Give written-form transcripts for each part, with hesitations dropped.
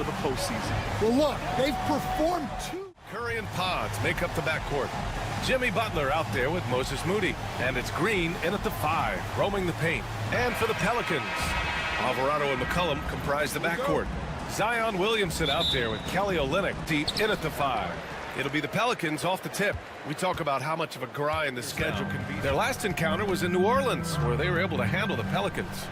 for the postseason. Well, look, they've performed too. Curry and Pods make up the backcourt. Jimmy Butler out there with Moses Moody. And it's Green in at the 5, roaming the paint. And for the Pelicans, Alvarado and McCollum comprise the backcourt. Zion Williamson out there with Kelly Olynyk deep in at the 5. It'll be the Pelicans off the tip. We talk about how much of a grind the schedule can be. Their last encounter was in New Orleans, where they were able to handle the Pelicans.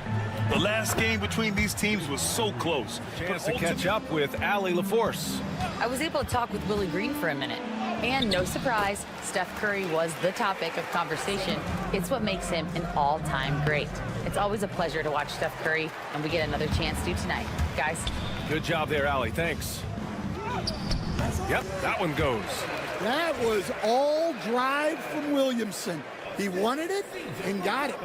The last game between these teams was so close. Chance to catch up with Allie LaForce. I was able to talk with Willie Green for a minute. And no surprise, Steph Curry was the topic of conversation. It's what makes him an all-time great. It's always a pleasure to watch Steph Curry, and we get another chance to tonight. Guys. Good job there, Allie. Thanks. Yep, that one goes. That was all drive from Williamson. He wanted it and got it.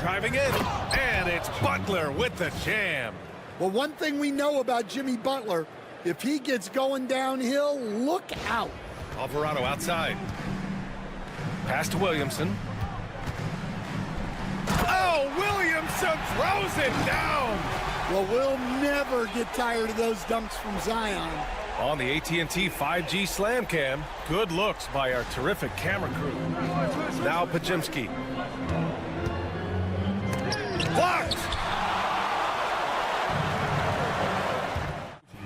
Driving in, and it's Butler with the jam. Well, one thing we know about Jimmy Butler, if he gets going downhill, look out. Alvarado outside. Pass to Williamson. Oh, Williamson throws it down. Well, we'll never get tired of those dunks from Zion. On the AT&T 5G Slam Cam, good looks by our terrific camera crew. Now Pajimski. Blocked!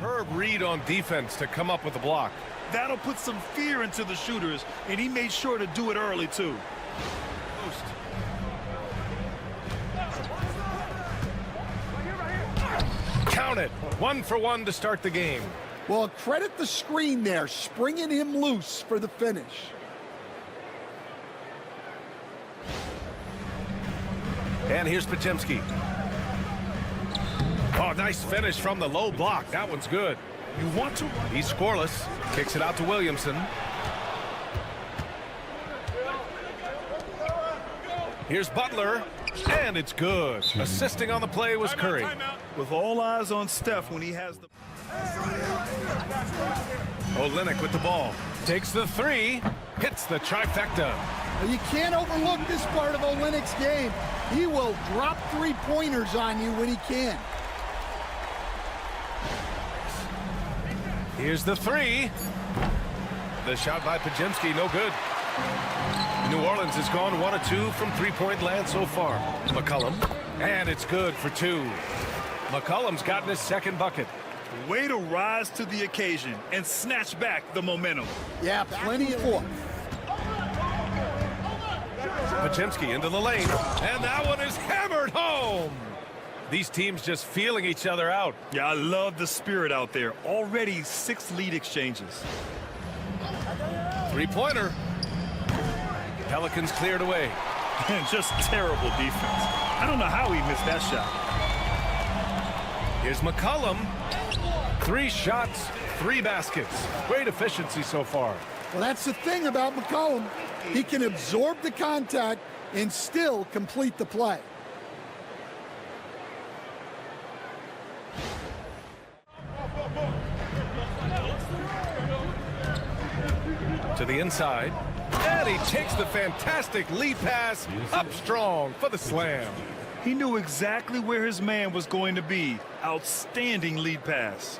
Herb Reed on defense to come up with the block. That'll put some fear into the shooters, and he made sure to do it early, too. Post. Count it. 1 for 1 to start the game. Well, credit the screen there, springing him loose for the finish. And here's Pajimski. Oh, nice finish from the low block. That one's good. You want to? He's scoreless. Kicks it out to Williamson. Here's Butler. And it's good. Assisting on the play was Curry. With all eyes on Steph when he has the... Olynyk with the ball. Takes the 3. Hits the trifecta. Well, you can't overlook this part of Olynyk's game. He will drop three-pointers on you when he can. Here's the 3. The shot by Pajimski, no good. New Orleans has gone 1 of 2 from three-point land so far. McCollum, and it's good for 2. McCollum's gotten his second bucket. Way to rise to the occasion and snatch back the momentum. Yeah, plenty of four. Pajimski into the lane, and that one is hammered home. These teams just feeling each other out. Yeah, I love the spirit out there. Already 6 lead exchanges. Three-pointer. Pelicans cleared away. And just terrible defense. I don't know how he missed that shot. Here's McCollum. 3 shots, 3 baskets. Great efficiency so far. Well, that's the thing about McCollum. He can absorb the contact and still complete the play. To the inside. And he takes the fantastic lead pass up strong for the slam. He knew exactly where his man was going to be. Outstanding lead pass.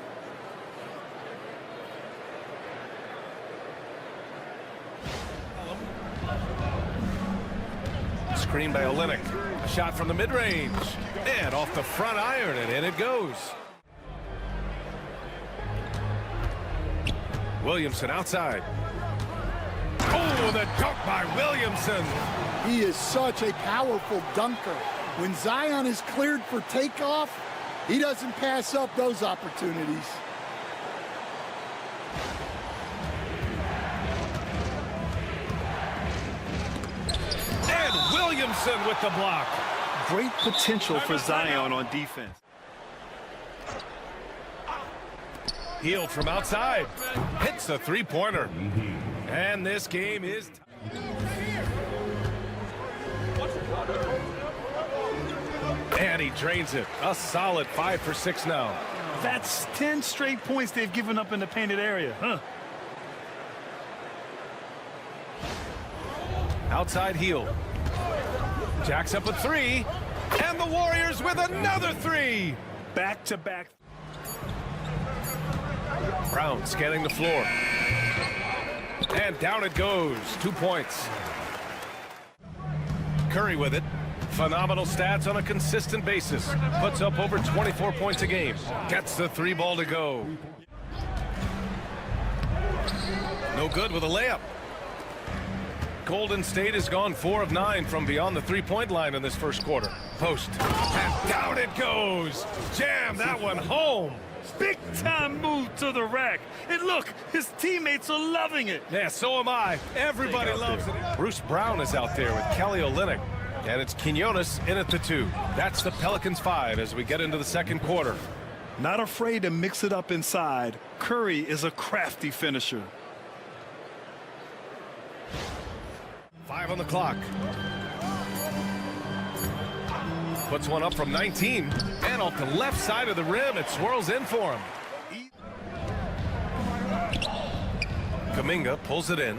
Screen by Olynyk. A shot from the mid-range. And off the front iron, and in it goes. Williamson outside. Oh, the dunk by Williamson. He is such a powerful dunker. When Zion is cleared for takeoff, he doesn't pass up those opportunities. And Williamson with the block. Great potential for Zion on defense. Healed from outside. Hits a three-pointer. And this game is... And he drains it. A solid 5 for 6 now. That's 10 straight points they've given up in the painted area, huh? Outside heel. Jacks up a three. And the Warriors with another three. Back-to-back. Brown scanning the floor. And down it goes. 2 points. Curry with it. Phenomenal stats on a consistent basis. Puts up over 24 points a game. Gets the three ball to go. No good with a layup. Golden State has gone 4 of 9 from beyond the three-point line in this first quarter. Post. And down it goes. Jam that one home. Big-time move to the rack. And look, his teammates are loving it. Yeah, so am I. Everybody loves it. Bruce Brown is out there with Kelly Olynyk. And it's Quinones in at the 2. That's the Pelicans 5 as we get into the second quarter. Not afraid to mix it up inside. Curry is a crafty finisher. 5 on the clock. Puts one up from 19. And off the left side of the rim, it swirls in for him. Kuminga pulls it in.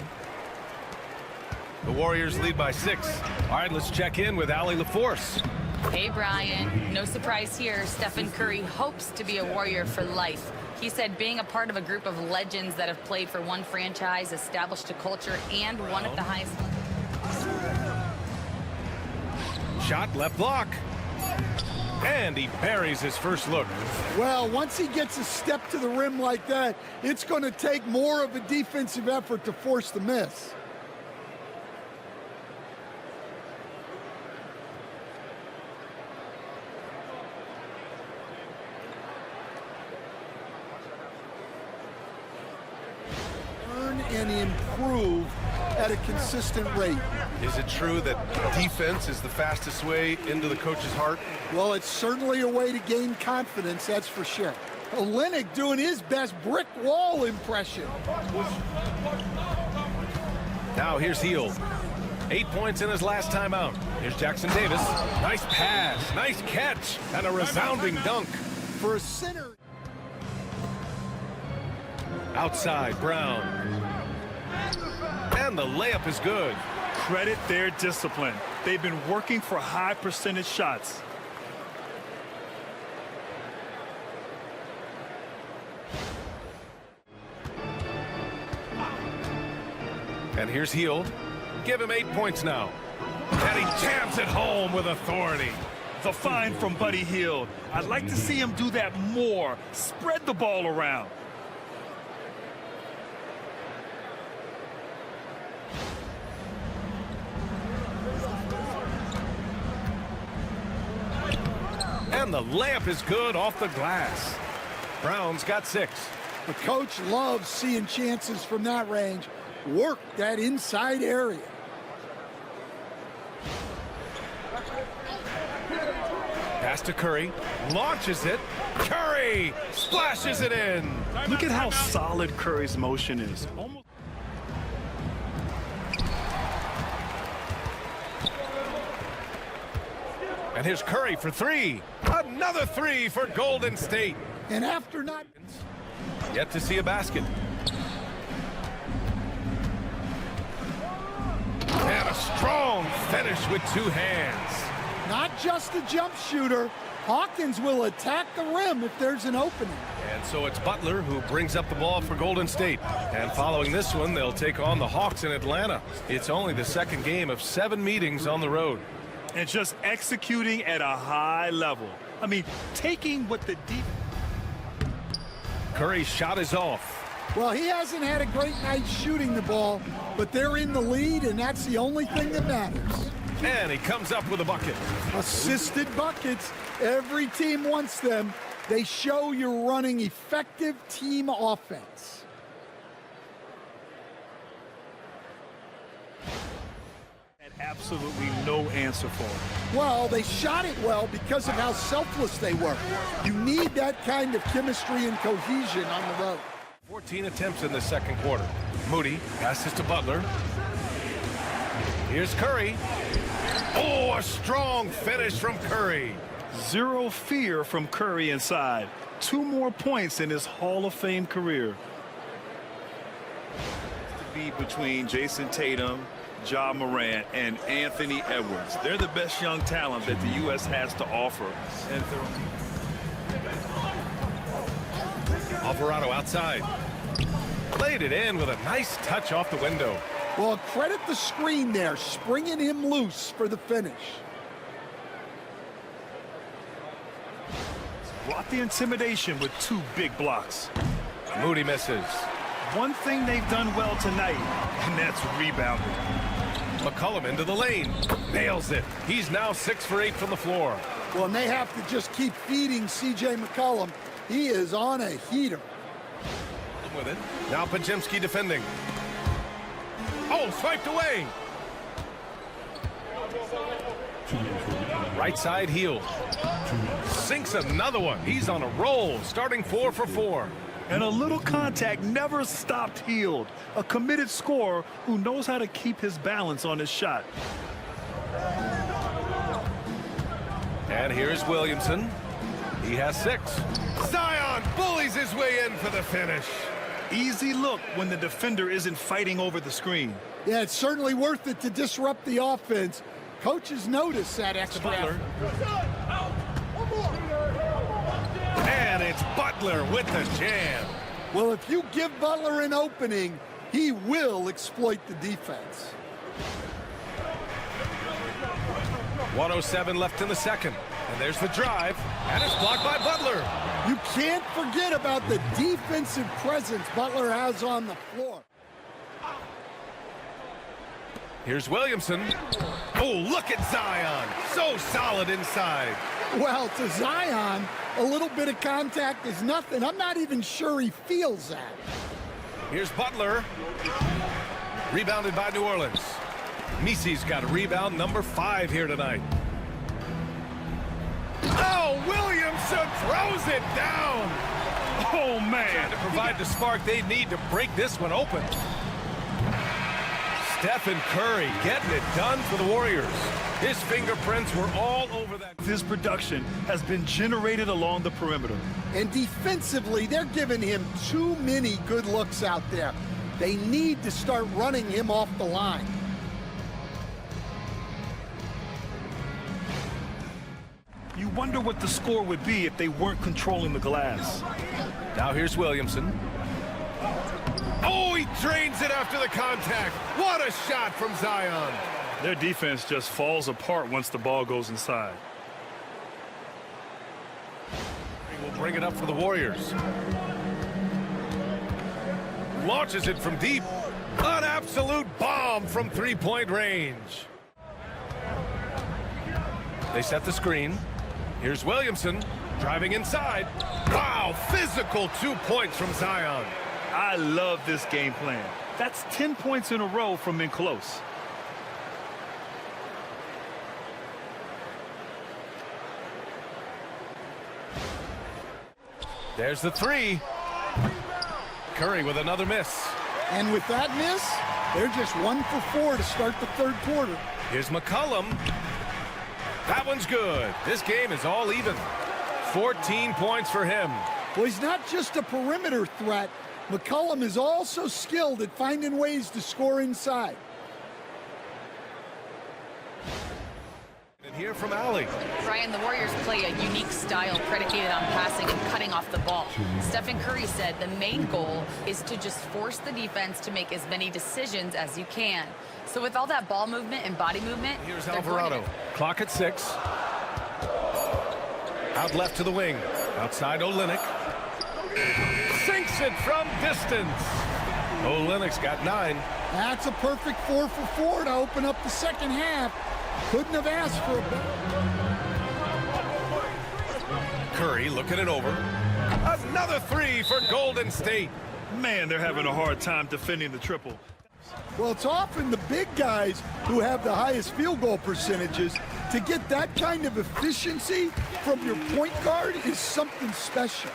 The Warriors lead by 6. All right, let's check in with Allie LaForce. Hey, Brian. No surprise here. Stephen Curry hopes to be a Warrior for life. He said being a part of a group of legends that have played for one franchise, established a culture, and won at the highest. Shot left block. And he buries his first look. Well, once he gets a step to the rim like that, it's going to take more of a defensive effort to force the miss. And improve at a consistent rate. Is it true that defense is the fastest way into the coach's heart? Well, it's certainly a way to gain confidence, that's for sure. Olynyk doing his best brick wall impression. Now here's Heel. 8 points in his last time out. Here's Jackson Davis. Nice pass, nice catch, and a resounding dunk. For a center. Outside, Brown. And the layup is good. Credit their discipline. They've been working for high percentage shots. And here's Heel. Give him 8 points now. And he jams it home with authority. The find from Buddy Hield. I'd like to see him do that more. Spread the ball around. And the layup is good off the glass. Brown's got 6. The coach loves seeing chances from that range. Work that inside area. Pass to Curry. Launches it. Curry splashes it in. Look at how solid Curry's motion is. Almost. And here's Curry for 3. Another 3 for Golden State. And after not... Yet to see a basket. And a strong finish with 2 hands. Not just a jump shooter. Hawkins will attack the rim if there's an opening. And so it's Butler who brings up the ball for Golden State. And following this one, they'll take on the Hawks in Atlanta. It's only the second game of 7 meetings on the road. And just executing at a high level. I mean, taking what the deep... Curry's shot is off. Well, he hasn't had a great night shooting the ball, but they're in the lead, and that's the only thing that matters. And he comes up with a bucket. Assisted buckets. Every team wants them. They show you're running effective team offense. Absolutely no answer for it. Well, they shot it well because of how selfless they were. You need that kind of chemistry and cohesion on the road. 14 attempts in the second quarter. Moody passes to Butler. Here's Curry. Oh, a strong finish from Curry. Zero fear from Curry inside. 2 more points in his Hall of Fame career. The beat between Jason Tatum, Ja Morant, and Anthony Edwards. They're the best young talent that the U.S. has to offer. And Alvarado outside. Played it in with a nice touch off the window. Well, credit the screen there, springing him loose for the finish. brought the intimidation with 2 big blocks. Moody misses. One thing they've done well tonight, and that's rebounding. McCollum into the lane. Nails it. He's now 6 for 8 from the floor. Well, and they have to just keep feeding C.J. McCollum. He is on a heater. With it. Now Pajemski defending. Oh, swiped away. Right side heel. Sinks another one. He's on a roll, starting 4 for 4. And a little contact never stopped Hield. A committed scorer who knows how to keep his balance on his shot. And here's Williamson. He has 6. Zion bullies his way in for the finish. Easy look when the defender isn't fighting over the screen. Yeah, it's certainly worth it to disrupt the offense. Coaches notice that extra effort. And it's Butler with the jam. Well, if you give Butler an opening, he will exploit the defense. 1:07 left in the second. And there's the drive. And it's blocked by Butler. You can't forget about the defensive presence Butler has on the floor. Here's Williamson. Oh, look at Zion. So solid inside. Well, to Zion, a little bit of contact is nothing. I'm not even sure he feels that. Here's Butler. Rebounded by New Orleans. Misi's got a rebound number 5 here tonight. Oh, Williamson throws it down. Oh, man. Trying to provide the spark they need to break this one open. Stephen Curry getting it done for the Warriors. His fingerprints were all over that. His production has been generated along the perimeter. And defensively, they're giving him too many good looks out there. They need to start running him off the line. You wonder what the score would be if they weren't controlling the glass. Now here's Williamson. Oh, he drains it after the contact. What a shot from Zion. Their defense just falls apart once the ball goes inside. He will bring it up for the Warriors. Launches it from deep. An absolute bomb from 3-point range. They set the screen. Here's Williamson driving inside. Wow, physical 2 points from Zion. I love this game plan. That's 10 points in a row from in close. There's the 3. Curry with another miss. And with that miss, they're just 1 for 4 to start the third quarter. Here's McCollum. That one's good. This game is all even. 14 points for him. Well, he's not just a perimeter threat. McCollum is also skilled at finding ways to score inside. And here from Alley. Ryan, the Warriors play a unique style predicated on passing and cutting off the ball. Stephen Curry said the main goal is to just force the defense to make as many decisions as you can. So with all that ball movement and body movement, Here's Alvarado. Clock at 6. Out left to the wing. Outside Olynyk. Sinks it from distance. Olynyk's got 9. That's a perfect 4 for 4 to open up the second half. Couldn't have asked for a better. Curry looking it over. Another 3 for Golden State. Man, they're having a hard time defending the triple. Well, it's often the big guys who have the highest field goal percentages. To get that kind of efficiency from your point guard is something special.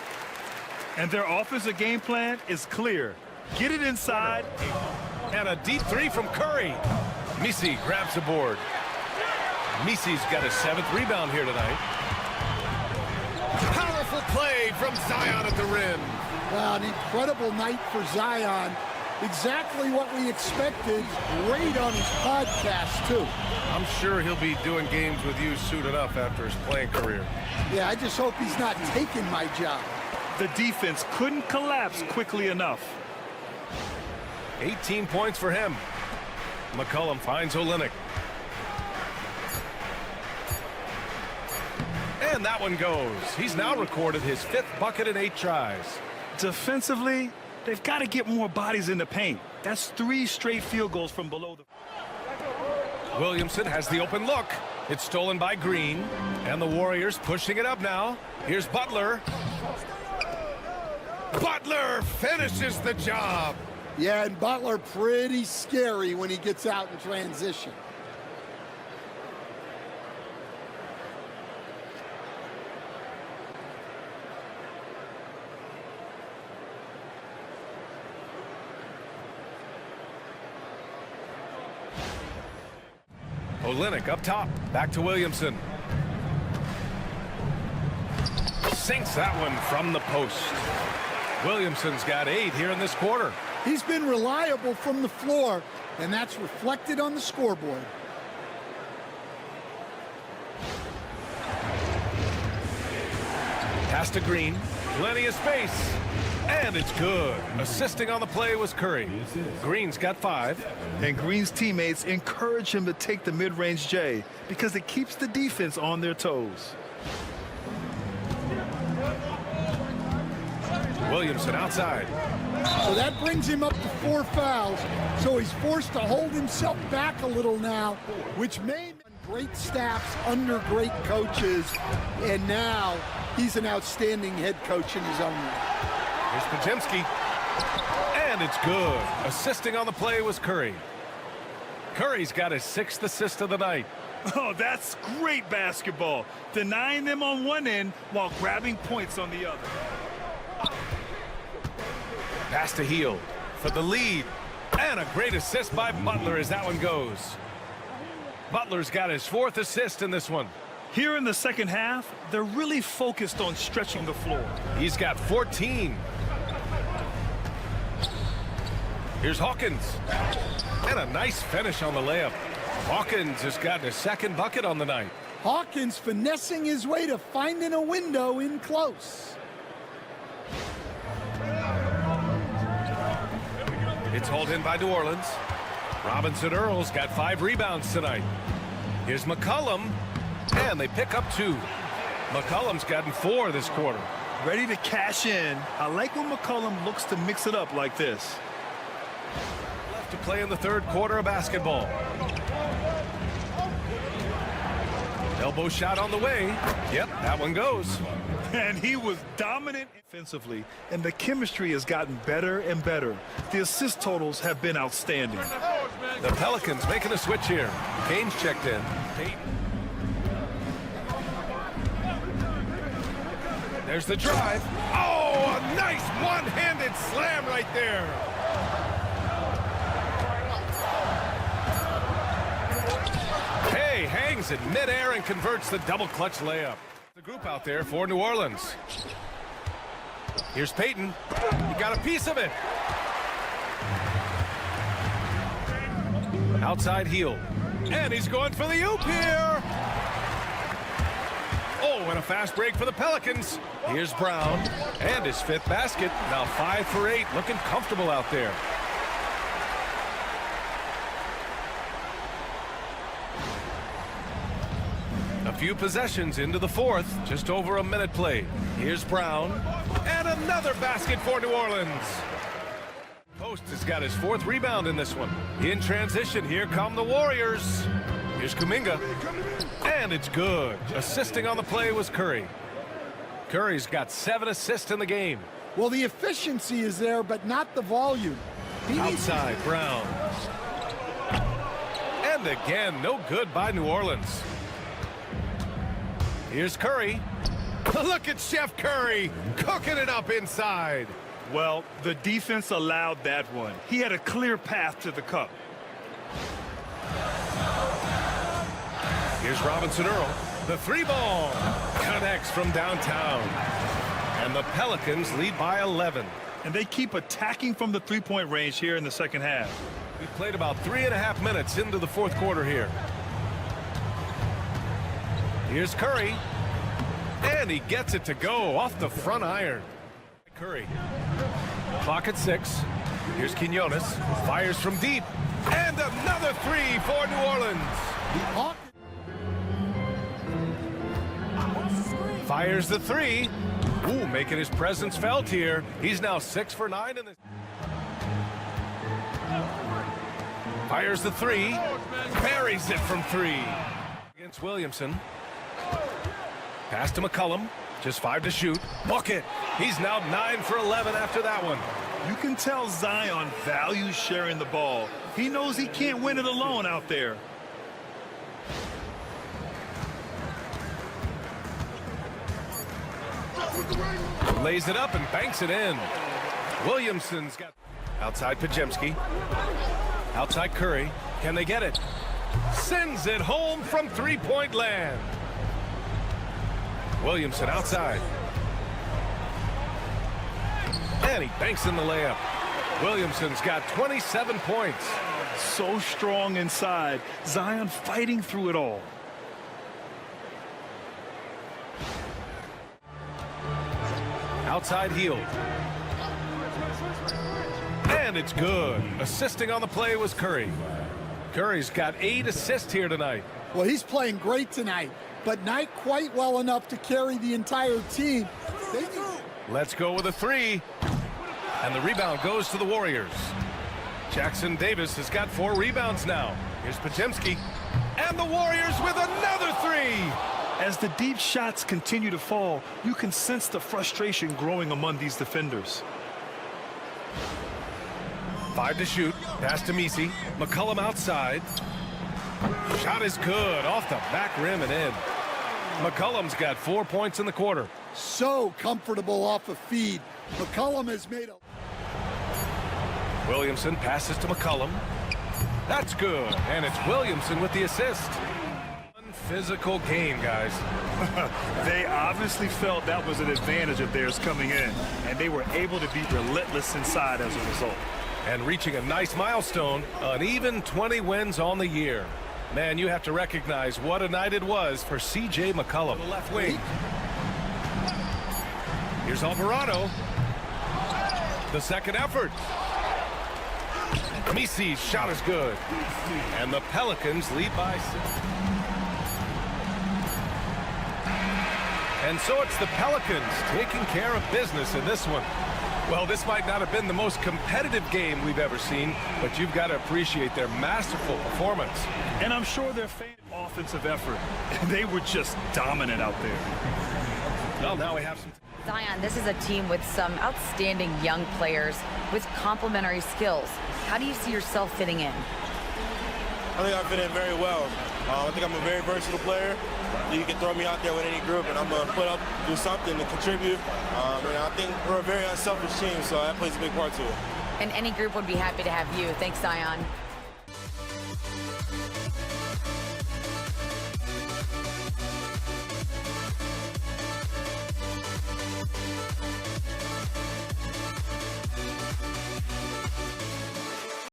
And their offensive game plan is clear. Get it inside. And a deep 3 from Curry. Misi grabs the board. Misi's got his 7th rebound here tonight. Powerful play from Zion at the rim. Wow, an incredible night for Zion. Exactly what we expected. Great on his podcast, too. I'm sure he'll be doing games with you soon enough after his playing career. Yeah, I just hope he's not taking my job. The defense couldn't collapse quickly enough. 18 points for him. McCollum finds Olynyk. And that one goes. He's now recorded his 5th bucket in 8 tries. Defensively, they've got to get more bodies in the paint. That's 3 straight field goals from below the... Williamson has the open look. It's stolen by Green. And the Warriors pushing it up now. Here's Butler. Butler finishes the job. Yeah, and Butler pretty scary when he gets out in transition. Olynyk up top. Back to Williamson. Sinks that one from the post. Williamson's got 8 here in this quarter. He's been reliable from the floor, and that's reflected on the scoreboard. Pass to Green. Plenty of space. And it's good. Assisting on the play was Curry. Green's got 5. And Green's teammates encourage him to take the mid-range J because it keeps the defense on their toes. Williamson outside. So that brings him up to 4 fouls. So he's forced to hold himself back a little now, which made great staffs under great coaches. And now he's an outstanding head coach in his own right. Here's Podziemski. And it's good. Assisting on the play was Curry. Curry's got his 6th assist of the night. Oh, that's great basketball. Denying them on one end while grabbing points on the other. Pass to Hield for the lead. And a great assist by Butler as that one goes. Butler's got his 4th assist in this one. Here in the second half, they're really focused on stretching the floor. He's got 14. Here's Hawkins. And a nice finish on the layup. Hawkins has gotten his 2nd bucket on the night. Hawkins finessing his way to finding a window in close. It's hauled in by New Orleans. Robinson Earl's got 5 rebounds tonight. Here's McCollum. And they pick up 2. McCollum's gotten 4 this quarter. Ready to cash in. I like when McCollum looks to mix it up like this. Left to play in the 3rd quarter of basketball. Elbow shot on the way. Yep, that one goes. And he was dominant offensively, and the chemistry has gotten better and better. The assist totals have been outstanding. The Pelicans making a switch here. Kane's checked in. There's the drive. Oh, a nice one-handed slam right there. Hey, hangs in midair and converts the double clutch layup. The group out there for New Orleans. Here's Payton. He got a piece of it. Outside heel. And he's going for the oop here. Oh, and a fast break for the Pelicans. Here's Brown. And his 5th basket. Now 5 for 8. Looking comfortable out there. A few possessions into the 4th. Just over a minute played. Here's Brown. And another basket for New Orleans. Post has got his 4th rebound in this one. In transition, here come the Warriors. Here's Kuminga. And it's good. Assisting on the play was Curry. Curry's got 7 assists in the game. Well, the efficiency is there, but not the volume. Outside, Brown. And again, no good by New Orleans. Here's Curry. Look at Chef Curry cooking it up inside. Well, the defense allowed that one. He had a clear path to the cup. Here's Robinson Earl. The 3-ball connects from downtown. And the Pelicans lead by 11. And they keep attacking from the three-point range here in the second half. We played about 3.5 minutes into the fourth quarter here. Here's Curry. And he gets it to go off the front iron. Curry. Clock at 6. Here's Quinones. Fires from deep. And another three for New Orleans. Fires the three. Ooh, making his presence felt here. He's now 6 for 9 in this. Fires the three. Buries it from 3. Against Williamson. Pass to McCollum. Just 5 to shoot. Bucket. He's now 9 for 11 after that one. You can tell Zion values sharing the ball. He knows he can't win it alone out there. Lays it up and banks it in. Williamson's got outside Pajemski. Outside Curry. Can they get it? Sends it home from three-point land. Williamson outside. And he banks in the layup. Williamson's got 27 points. So strong inside. Zion fighting through it all. Outside heel. And it's good. Assisting on the play was Curry. Curry's got 8 assists here tonight. Well, he's playing great tonight, but not quite well enough to carry the entire team. Let's go with a 3. And the rebound goes to the Warriors. Jackson Davis has got 4 rebounds now. Here's Pajemski. And the Warriors with another 3. As the deep shots continue to fall, you can sense the frustration growing among these defenders. 5 to shoot. Pass to Misi. McCollum outside. Shot is good. Off the back rim and in. McCollum's got 4 points in the quarter. So comfortable off a feed. McCollum has made a... Williamson passes to McCollum. That's good. And it's Williamson with the assist. Physical game, guys. They obviously felt that was an advantage of theirs coming in, and they were able to be relentless inside as a result. And reaching a nice milestone, an even 20 wins on the year. Man, you have to recognize what a night it was for C.J. McCollum. The left wing. Here's Alvarado. The second effort. Misi's shot is good. And the Pelicans lead by 6. And so it's the Pelicans taking care of business in this one. Well, this might not have been the most competitive game we've ever seen, but you've got to appreciate their masterful performance. And I'm sure their offensive effort, they were just dominant out there. Well, now we have some... Zion, this is a team with some outstanding young players with complementary skills. How do you see yourself fitting in? I think I fit in very well. I think I'm a very versatile player. You can throw me out there with any group, and I'm going to put up, do something to contribute. And I think we're a very unselfish team, so that plays a big part to it. And any group would be happy to have you. Thanks, Zion.